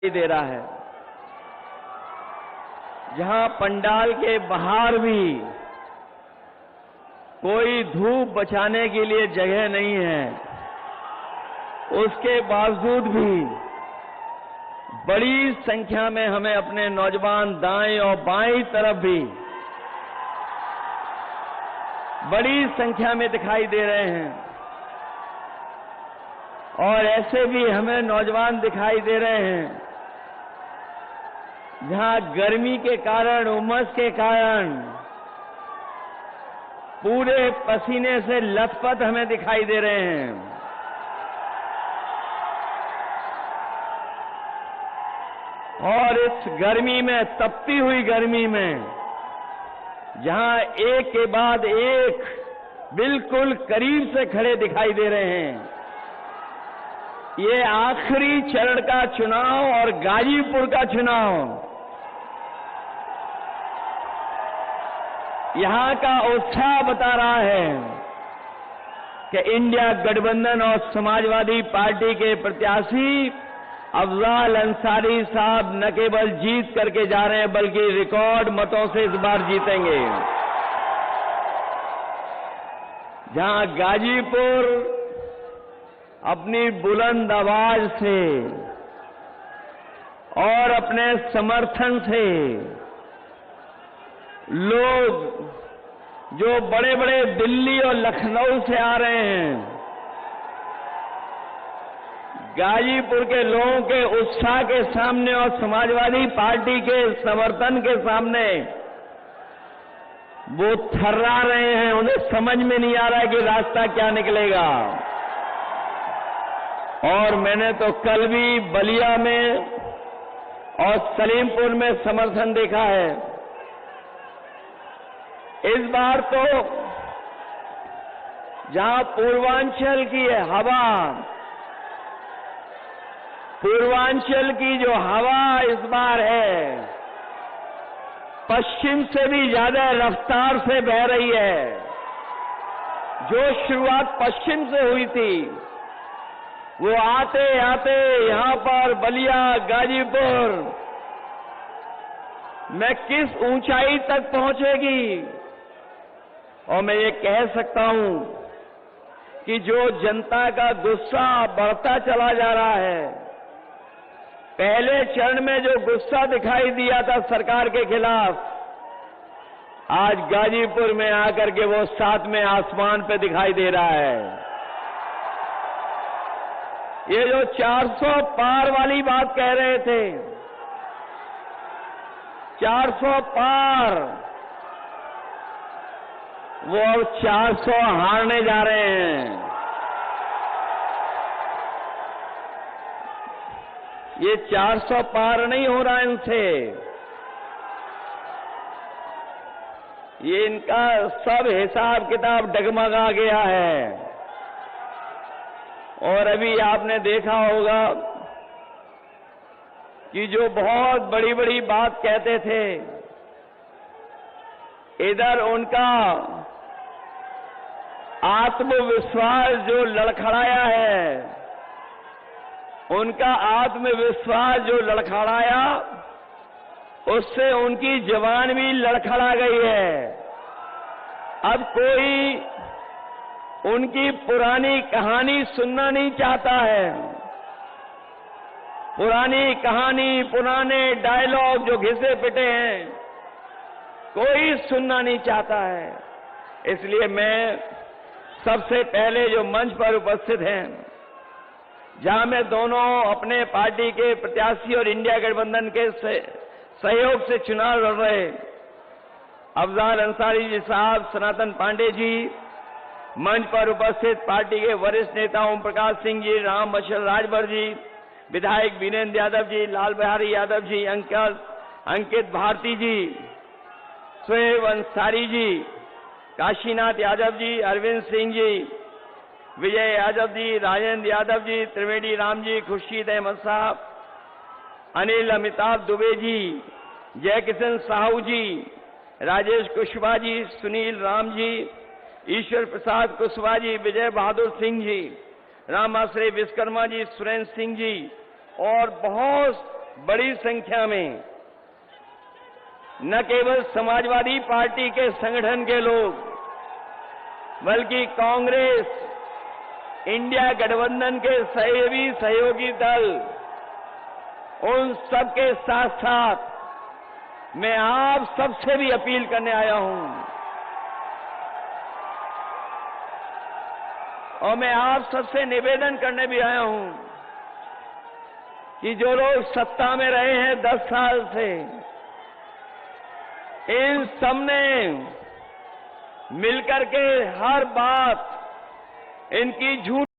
दे रहा है, जहां पंडाल के बाहर भी कोई धूप बचाने के लिए जगह नहीं है, उसके बावजूद भी बड़ी संख्या में हमें अपने नौजवान दाएं और बाएं तरफ भी बड़ी संख्या में दिखाई दे रहे हैं। और ऐसे भी हमें नौजवान दिखाई दे रहे हैं जहां गर्मी के कारण, उमस के कारण पूरे पसीने से लथपथ हमें दिखाई दे रहे हैं। और इस गर्मी में, तपती हुई गर्मी में, जहां एक के बाद एक बिल्कुल करीब से खड़े दिखाई दे रहे हैं, ये आखिरी चरण का चुनाव और गाजीपुर का चुनाव, यहां का उत्साह बता रहा है कि इंडिया गठबंधन और समाजवादी पार्टी के प्रत्याशी अफजाल अंसारी साहब न केवल जीत करके जा रहे हैं, बल्कि रिकॉर्ड मतों से इस बार जीतेंगे। जहां गाजीपुर अपनी बुलंद आवाज से और अपने समर्थन से लोग जो बड़े बड़े दिल्ली और लखनऊ से आ रहे हैं, गाजीपुर के लोगों के उत्साह के सामने और समाजवादी पार्टी के समर्थन के सामने वो थर्रा रहे हैं। उन्हें समझ में नहीं आ रहा है कि रास्ता क्या निकलेगा। और मैंने तो कल भी बलिया में और सलीमपुर में समर्थन देखा है। इस बार तो जहां पूर्वांचल की हवा, पूर्वांचल की जो हवा इस बार है, पश्चिम से भी ज्यादा रफ्तार से बह रही है। जो शुरुआत पश्चिम से हुई थी, वो आते आते यहां पर बलिया, गाजीपुर में किस ऊंचाई तक पहुंचेगी। और मैं ये कह सकता हूं कि जो जनता का गुस्सा बढ़ता चला जा रहा है, पहले चरण में जो गुस्सा दिखाई दिया था सरकार के खिलाफ, आज गाजीपुर में आकर के वो सातवें आसमान पे दिखाई दे रहा है। ये जो 400 पार वाली बात कह रहे थे, 400 पार, वो अब 400 हारने जा रहे हैं। ये 400 पार नहीं हो रहा इनसे, ये इनका सब हिसाब किताब डगमगा गया है। और अभी आपने देखा होगा कि जो बहुत बड़ी बड़ी बात कहते थे, इधर उनका आत्मविश्वास जो लड़खड़ाया है, उनका आत्मविश्वास जो लड़खड़ाया, उससे उनकी जवान भी लड़खड़ा गई है। अब कोई उनकी पुरानी कहानी सुनना नहीं चाहता है। पुरानी कहानी, पुराने डायलॉग जो घिसे पिटे हैं, कोई सुनना नहीं चाहता है। इसलिए मैं सबसे पहले जो मंच पर उपस्थित हैं, जहां मैं दोनों अपने पार्टी के प्रत्याशी और इंडिया गठबंधन के सहयोग से चुनाव लड़ रहे अफजाल अंसारी जी साहब, सनातन पांडे जी, मंच पर उपस्थित पार्टी के वरिष्ठ नेता ओम प्रकाश सिंह जी, राम मशल राजभर जी, विधायक वीरेंद्र यादव जी, लाल बिहारी यादव जी, अंकित भारती जी, शोएब अंसारी जी, काशीनाथ यादव जी, अरविंद सिंह जी, विजय यादव जी, राजेंद्र यादव जी, त्रिवेदी राम जी, खुर्शीद अहमद साहब, अनिल अमिताभ दुबे जी, जयकिशन साहू जी, राजेश कुशवाहा जी, सुनील राम जी, ईश्वर प्रसाद कुशवाहा जी, विजय बहादुर सिंह जी, रामाश्रय विश्वकर्मा जी, सुरेंद्र सिंह जी और बहुत बड़ी संख्या में न केवल समाजवादी पार्टी के संगठन के लोग, बल्कि कांग्रेस, इंडिया गठबंधन के सहयोगी दल, उन सबके साथ साथ मैं आप सबसे भी अपील करने आया हूं और मैं आप सबसे निवेदन करने भी आया हूं कि जो लोग सत्ता में रहे हैं 10 साल से, इन सबने मिलकर के हर बात इनकी झूठ